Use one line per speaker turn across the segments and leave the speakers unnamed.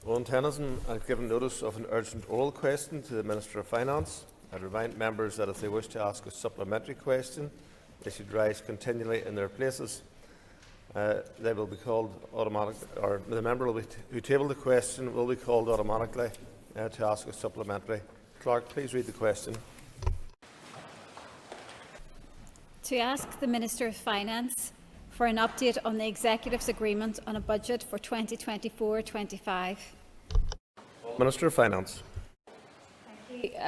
Eoin Tennyson has given notice of an urgent oral question to the Minister of Finance. I remind members that if they wish to ask a supplementary question, they should rise continually in their places. They will be called automatically, or the member who tabled the question will be called automatically to ask a supplementary. Clerk, please read the question.
To ask the Minister of Finance for an update on the Executive's agreement on a budget for 2024-25.
Minister of Finance.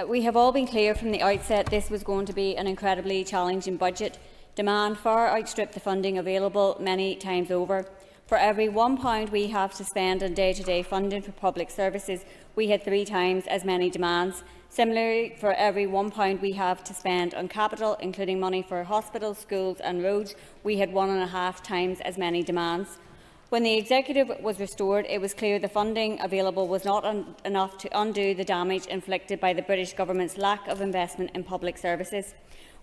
We have all been clear from the outset this was going to be an incredibly challenging budget. Demand far outstripped the funding available many times over. For every £1 we have to spend on day-to-day funding for public services, we had 3 times as many demands. Similarly, for every £1 we have to spend on capital, including money for hospitals, schools and roads, we had 1.5 times as many demands. When the Executive was restored, it was clear the funding available was not enough to undo the damage inflicted by the British Government's lack of investment in public services.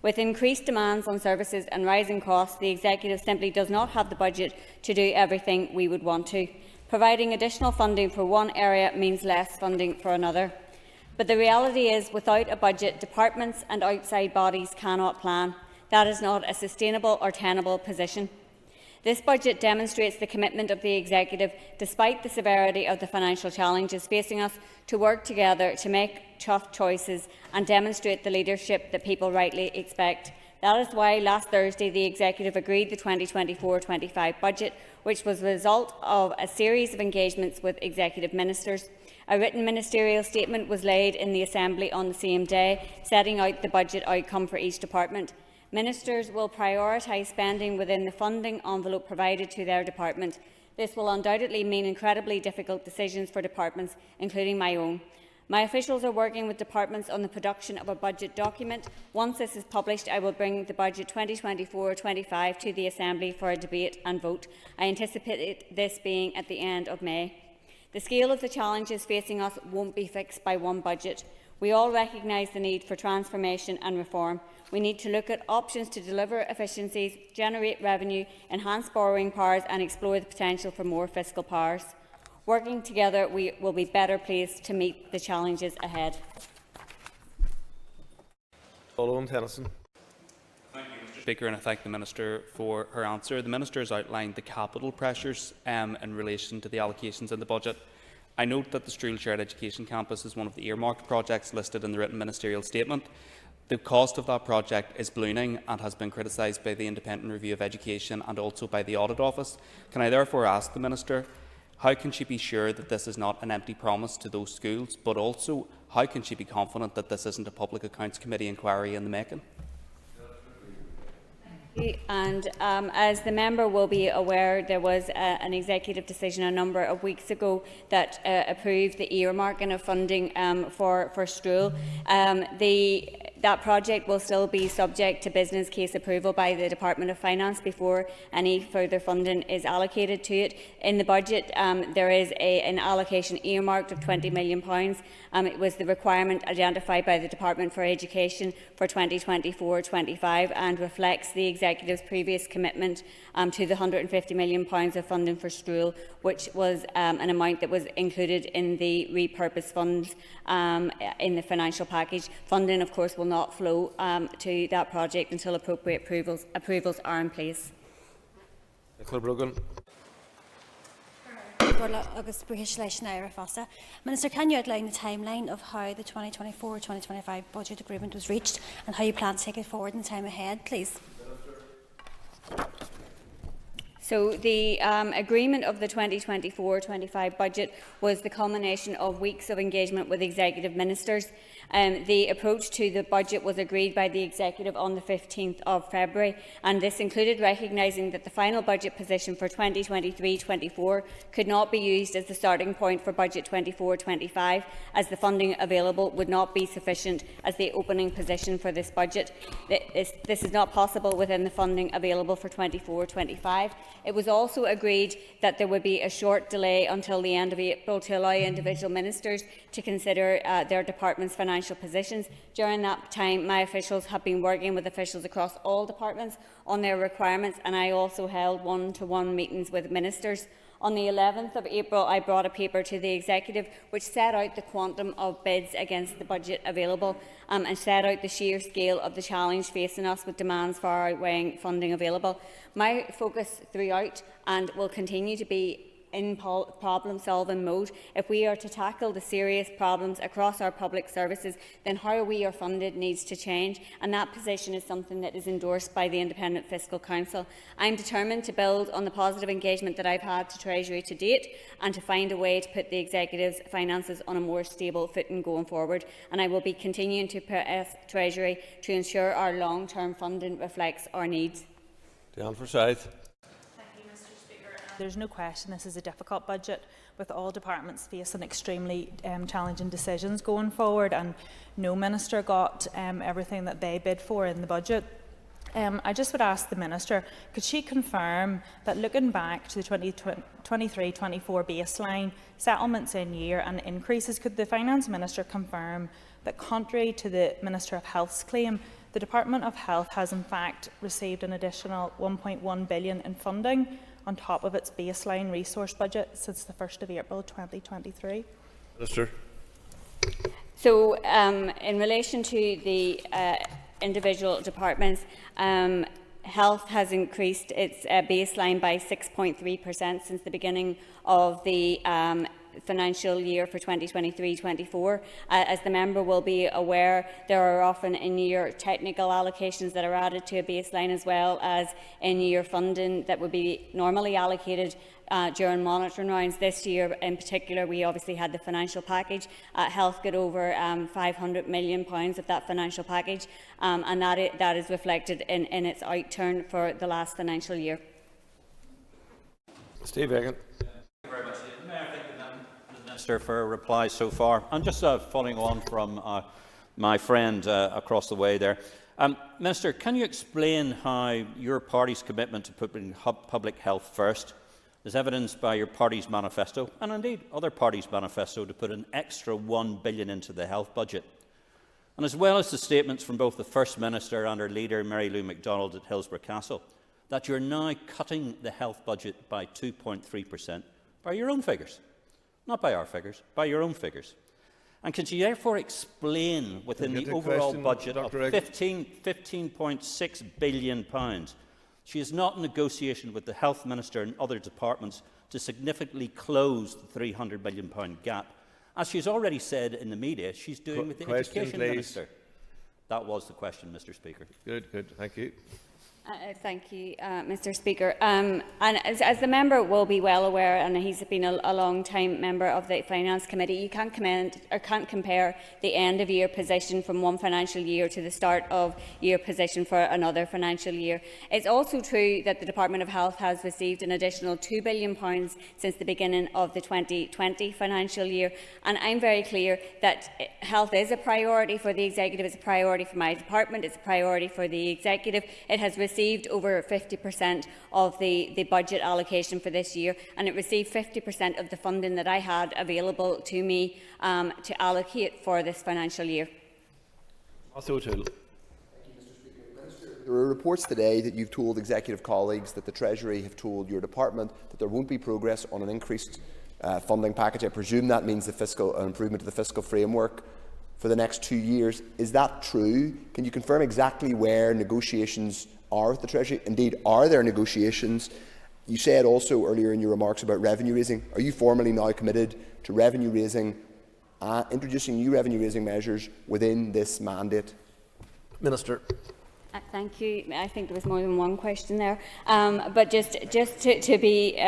With increased demands on services and rising costs, the Executive simply does not have the budget to do everything we would want to. Providing additional funding for one area means less funding for another. But the reality is, without a budget, departments and outside bodies cannot plan. That is not a sustainable or tenable position. This budget demonstrates the commitment of the Executive, despite the severity of the financial challenges facing us, to work together to make tough choices and demonstrate the leadership that people rightly expect. That is why last Thursday the Executive agreed the 2024-25 budget, which was the result of a series of engagements with Executive Ministers. A written ministerial statement was laid in the Assembly on the same day, setting out the budget outcome for each department. Ministers will prioritise spending within the funding envelope provided to their department. This will undoubtedly mean incredibly difficult decisions for departments, including my own. My officials are working with departments on the production of a budget document. Once this is published, I will bring the budget 2024-25 to the Assembly for a debate and vote. I anticipate this being at the end of May. The scale of the challenges facing us won't be fixed by one budget. We all recognise the need for transformation and reform. We need to look at options to deliver efficiencies, generate revenue, enhance borrowing powers and explore the potential for more fiscal powers. Working together, we will be better placed to meet the challenges ahead.
Eoin Tennyson.
Thank you, Mr. Speaker, and I thank the Minister for her answer. The Minister has outlined the capital pressures in relation to the allocations in the budget. I note that the Strual Shared Education Campus is one of the earmarked projects listed in the written ministerial statement. The cost of that project is ballooning and has been criticised by the Independent Review of Education and also by the Audit Office. Can I therefore ask the Minister, how can she be sure that this is not an empty promise to those schools, but also how can she be confident that this isn't a Public Accounts Committee inquiry in the making?
And as the member will be aware, there was an executive decision a number of weeks ago that approved the earmarking of funding for Strual. That project will still be subject to business case approval by the Department of Finance before any further funding is allocated to it. In the budget, there is an allocation earmarked of £20 million. It was the requirement identified by the Department for Education for 2024-25 and reflects the Executive's previous commitment to the £150 million of funding for Strual, which was an amount that was included in the repurposed funds in the financial package. Funding, of course, will not flow to that project until appropriate approvals are in place.
Minister, can you outline the timeline of how the 2024-2025 budget agreement was reached and how you plan to take it forward in the time ahead, please?
So the agreement of the 2024-25 budget was the culmination of weeks of engagement with executive ministers. The approach to the budget was agreed by the Executive on the 15th of February, and this included recognising that the final budget position for 2023-24 could not be used as the starting point for budget 24-25, as the funding available would not be sufficient as the opening position for this budget. This is not possible within the funding available for 24-25. It was also agreed that there would be a short delay until the end of April to allow individual ministers to consider their department's financial positions. During that time, my officials have been working with officials across all departments on their requirements, and I also held one-to-one meetings with ministers. On the 11th of April, I brought a paper to the Executive which set out the quantum of bids against the budget available and set out the sheer scale of the challenge facing us with demands far outweighing funding available. My focus throughout and will continue to be in problem-solving mode. If we are to tackle the serious problems across our public services, then how we are funded needs to change, and that position is something that is endorsed by the Independent Fiscal Council. I am determined to build on the positive engagement that I have had to Treasury to date and to find a way to put the Executive's finances on a more stable footing going forward, and I will be continuing to press Treasury to ensure our long-term funding reflects our needs.
Diane Forsyth.
There's no question this is a difficult budget, with all departments facing extremely challenging decisions going forward, and no minister got everything that they bid for in the budget. I just would ask the Minister, could she confirm that looking back to the 23-24 baseline, settlements in year and increases, could the Finance Minister confirm that contrary to the Minister of Health's claim, the Department of Health has in fact received an additional $1.1 billion in funding on top of its baseline resource budget since the 1st of April 2023?
Minister.
So, in relation to the individual departments, Health has increased its baseline by 6.3% since the beginning of the financial year for 2023-24. As the member will be aware, there are often in-year technical allocations that are added to a baseline, as well as in-year funding that would be normally allocated during monitoring rounds. This year in particular, we obviously had the financial package. Health got over £500 million of that financial package, and that is reflected in its outturn for the last financial year.
Steve Egan.
Thank you very much. May I thank the Minister for a reply so far. And just following on from my friend across the way there. Minister, can you explain how your party's commitment to putting public health first is evidenced by your party's manifesto, and indeed other parties' manifesto, to put an extra £1 billion into the health budget? And as well as the statements from both the First Minister and her leader, Mary Lou MacDonald at Hillsborough Castle, that you're now cutting the health budget by 2.3% by your own figures. Not by our figures, by your own figures. And could you therefore explain, within the overall budget of £15.6 billion, she is not in negotiation with the Health Minister and other departments to significantly close the £300 million gap, as she's already said in the media she's doing with the Education Minister? That was the question, Mr. Speaker.
Good, thank you.
Thank you, Mr. Speaker. And as the member will be well aware, and he's been a long-time member of the Finance Committee, you can't compare the end-of-year position from one financial year to the start-of-year position for another financial year. It's also true that the Department of Health has received an additional £2 billion since the beginning of the 2020 financial year, and I'm very clear that health is a priority for the Executive, it's a priority for my department, it's a priority for the Executive. It has received over 50% of the budget allocation for this year, and it received 50% of the funding that I had available to me to allocate for this financial year.
O'Toole.
There are reports today that you've told executive colleagues that the Treasury have told your department that there won't be progress on an increased funding package. I presume that means an improvement to the fiscal framework for the next 2 years. Is that true? Can you confirm exactly where negotiations are with the Treasury? Indeed, are there negotiations? You said also earlier in your remarks about revenue raising. Are you formally now committed to revenue raising, introducing new revenue raising measures within this mandate? Minister.
Thank you. I think there was more than one question there. But just to be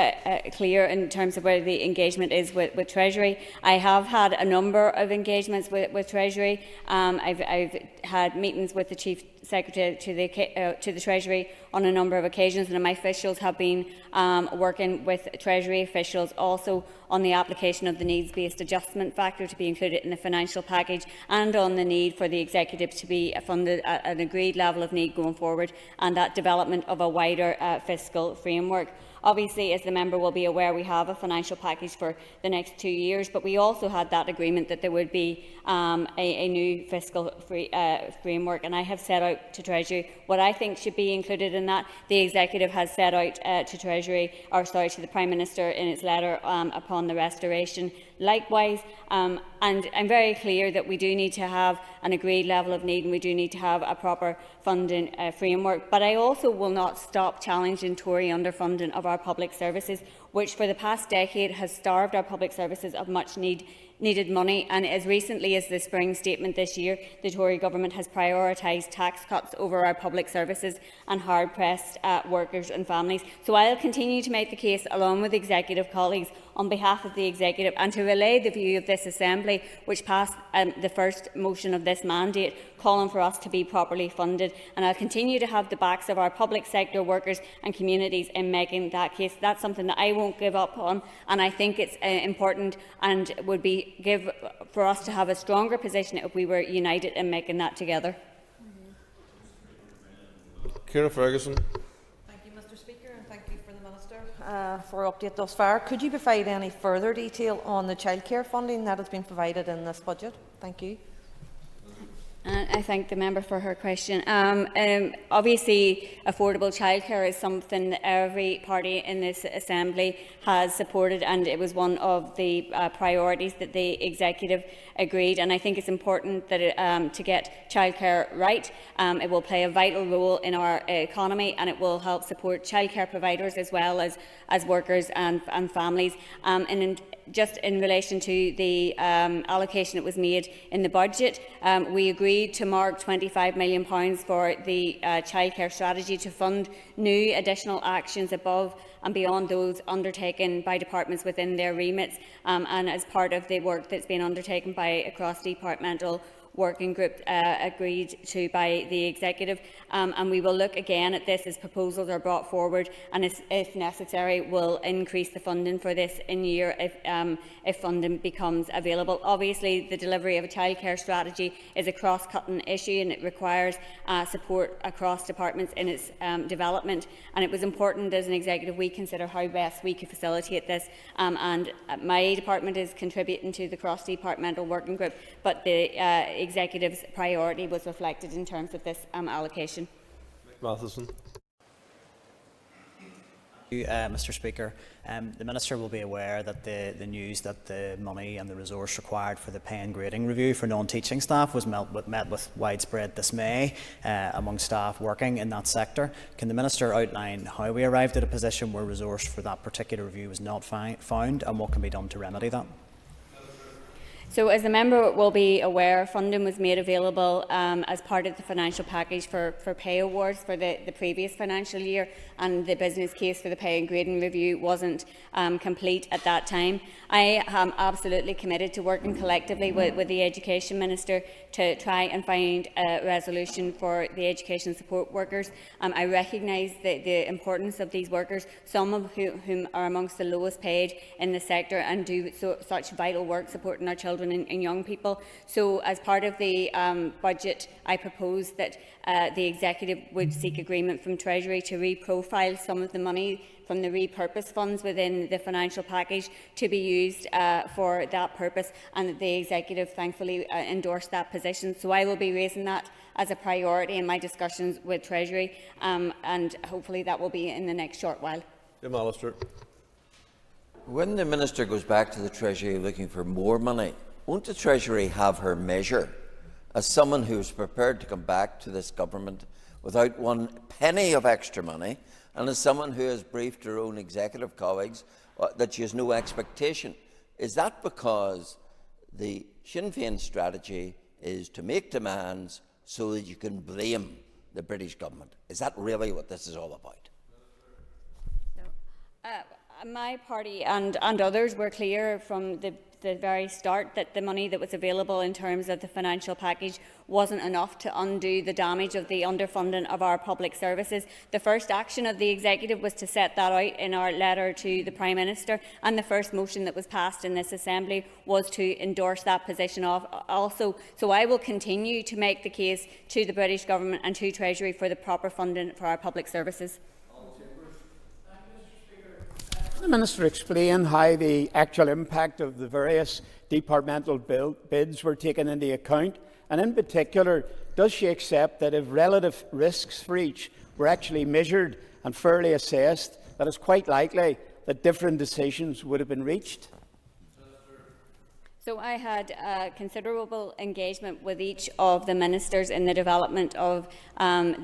clear in terms of where the engagement is with Treasury, I have had a number of engagements with Treasury. I've had meetings with the Chief Secretary to the Treasury on a number of occasions, and my officials have been working with Treasury officials also on the application of the needs-based adjustment factor to be included in the financial package, and on the need for the Executive to be funded at an agreed level of need going forward, and that development of a wider fiscal framework. Obviously, as the member will be aware, we have a financial package for the next 2 years, but we also had that agreement that there would be a new fiscal framework, and I have set out to Treasury what I think should be included in that. The Executive has set out to the Prime Minister in its letter upon the restoration. Likewise, and I'm very clear that we do need to have an agreed level of need and we do need to have a proper funding framework. But I also will not stop challenging Tory underfunding of our public services, which for the past decade has starved our public services of much needed money, and as recently as the spring statement this year, the Tory government has prioritised tax cuts over our public services and hard-pressed workers and families. So I'll continue to make the case, along with Executive colleagues, on behalf of the Executive, and to relay the view of this Assembly, which passed the first motion of this mandate, calling for us to be properly funded. And I'll continue to have the backs of our public sector workers and communities in making that case. That's something that I won't give up on, and I think it's important and would be for us to have a stronger position if we were united in making that together.
Ciara Ferguson.
Thank you, Mr. Speaker, and thank you for the Minister for update thus far. Could you provide any further detail on the childcare funding that has been provided in this budget? Thank you.
I thank the member for her question. Obviously, affordable childcare is something that every party in this Assembly has supported, and it was one of the priorities that the Executive agreed. And I think it's important that to get childcare right, it will play a vital role in our economy, and it will help support childcare providers as well as workers and families. Just in relation to the allocation that was made in the budget, we agreed to mark £25 million for the childcare strategy to fund new additional actions above and beyond those undertaken by departments within their remits, and as part of the work that's been undertaken by a cross-departmental working group agreed to by the Executive, and we will look again at this as proposals are brought forward, and if necessary will increase the funding for this in year if funding becomes available. Obviously, the delivery of a childcare strategy is a cross-cutting issue, and it requires support across departments in its development, and it was important as an Executive we consider how best we could facilitate this, and my department is contributing to the cross-departmental working group, but the Executive's priority was reflected in terms of this allocation.
Matheson.
Mr. Speaker, the Minister will be aware that the news that the money and the resource required for the pay and grading review for non-teaching staff was met with widespread dismay among staff working in that sector. Can the Minister outline how we arrived at a position where resource for that particular review was not found, and what can be done to remedy that?
So, as the member will be aware, funding was made available as part of the financial package for pay awards for the previous financial year, and the business case for the pay and grading review wasn't complete at that time. I am absolutely committed to working collectively with the Education Minister to try and find a resolution for the education support workers. I recognise the importance of these workers, some of whom are amongst the lowest paid in the sector and do such vital work supporting our children and young people. So, as part of the budget, I propose that the Executive would seek agreement from Treasury to reprofile some of the money from the repurpose funds within the financial package to be used for that purpose, and the Executive thankfully endorsed that position. So I will be raising that as a priority in my discussions with Treasury, and hopefully that will be in the next short while.
Jim Allister.
When the Minister goes back to the Treasury looking for more money, won't the Treasury have her measure as someone who is prepared to come back to this government without one penny of extra money, and as someone who has briefed her own Executive colleagues that she has no expectation? Is that because the Sinn Féin strategy is to make demands so that you can blame the British government? Is that really what this is all about?
My party and others were clear from the very start that the money that was available in terms of the financial package wasn't enough to undo the damage of the underfunding of our public services. The first action of the Executive was to set that out in our letter to the Prime Minister, and the first motion that was passed in this Assembly was to endorse that position also. So I will continue to make the case to the British Government and to Treasury for the proper funding for our public services.
the Minister explain how the actual impact of the various departmental bids were taken into account? And in particular, does she accept that if relative risks for each were actually measured and fairly assessed, that it's quite likely that different decisions would have been reached?
So I had considerable engagement with each of the ministers in the development of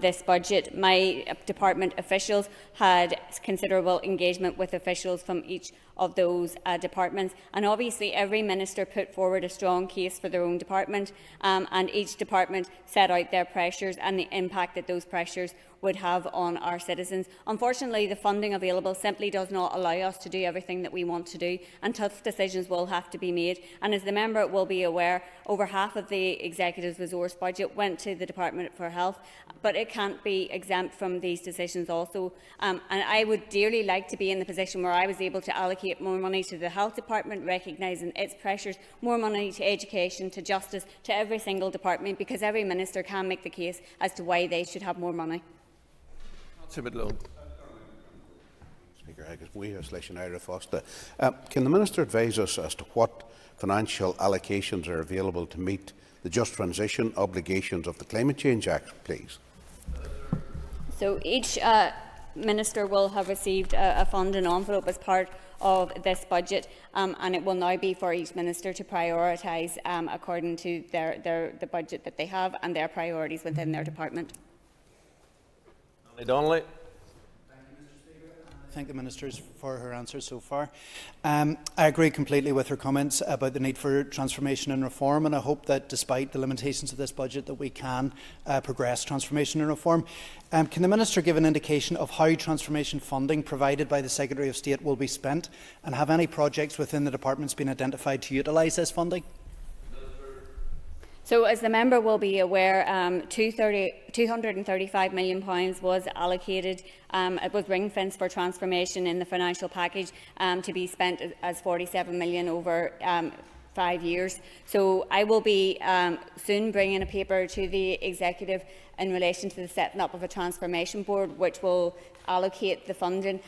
this budget. My department officials had considerable engagement with officials from each of those departments, and obviously every minister put forward a strong case for their own department, and each department set out their pressures and the impact that those pressures would have on our citizens. Unfortunately, the funding available simply does not allow us to do everything that we want to do, and tough decisions will have to be made. And as the member will be aware, over half of the Executive's resource budget went to the Department for Health, but it can't be exempt from these decisions also. And I would dearly like to be in the position where I was able to allocate more money to the Health Department, recognising its pressures, more money to education, to justice, to every single department, because every minister can make the case as to why they should have more money.
Speaker, I guess we Foster. Can the Minister advise us as to what financial allocations are available to meet the Just Transition obligations of the Climate Change Act, please?
So each minister will have received a fund and envelope as part of this budget, and it will now be for each minister to prioritise according to the budget that they have and their priorities within their department.
Donnelly.
Thank the Ministers for her answers so far. I agree completely with her comments about the need for transformation and reform, and I hope that despite the limitations of this budget that we can progress transformation and reform. Can the Minister give an indication of how transformation funding provided by the Secretary of State will be spent, and have any projects within the departments been identified to utilise this funding?
So, as the member will be aware, £235 million was allocated. It was ring-fenced for transformation in the financial package to be spent as £47 million over 5 years. So I will be soon bringing a paper to the Executive in relation to the setting up of a transformation board, which will allocate the funding.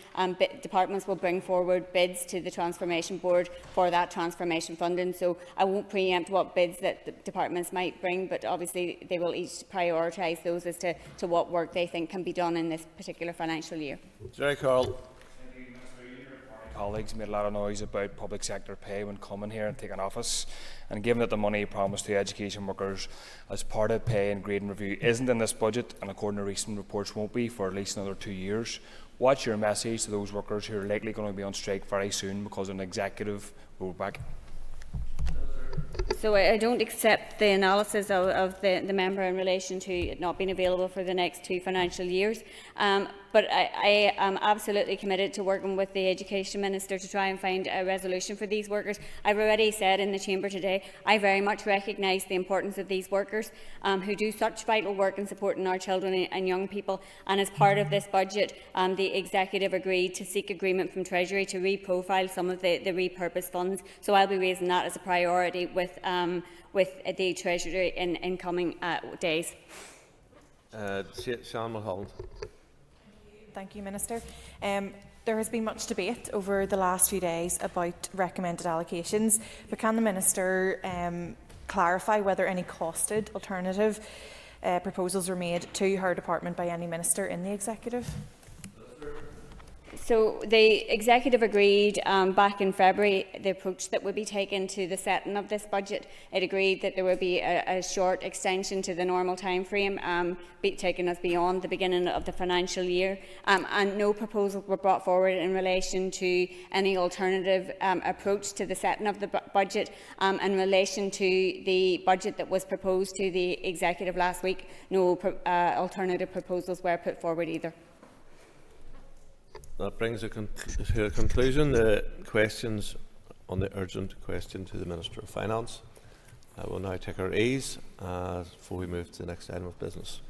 Departments will bring forward bids to the transformation board for that transformation funding. So I won't preempt what bids that the departments might bring, but obviously they will each prioritise those as to what work they think can be done in this particular financial year.
Jerry Carl.
Colleagues made a lot of noise about public sector pay when coming here and taking office, and given that the money promised to education workers as part of pay and grading review isn't in this budget, and according to recent reports won't be for at least another 2 years, what's your message to those workers who are likely going to be on strike very soon because of an executive rollback?
So I don't accept the analysis of the member in relation to it not being available for the next 2 financial years. But I am absolutely committed to working with the Education Minister to try and find a resolution for these workers. I've already said in the Chamber today, I very much recognise the importance of these workers who do such vital work in supporting our children and young people. And as part of this budget, the Executive agreed to seek agreement from Treasury to reprofile some of the repurposed funds. So I'll be raising that as a priority with the Treasury in coming days.
Sean Mulholland.
Thank you, Minister. There has been much debate over the last few days about recommended allocations, but can the Minister clarify whether any costed alternative proposals were made to her department by any minister in the Executive?
So the Executive agreed back in February the approach that would be taken to the setting of this budget. It agreed that there would be a short extension to the normal time frame, taking us beyond the beginning of the financial year, and no proposals were brought forward in relation to any alternative approach to the setting of the budget. In relation to the budget that was proposed to the Executive last week, no alternative proposals were put forward either.
That brings to a conclusion the questions on the urgent question to the Minister of Finance. I will now take our ease before we move to the next item of business.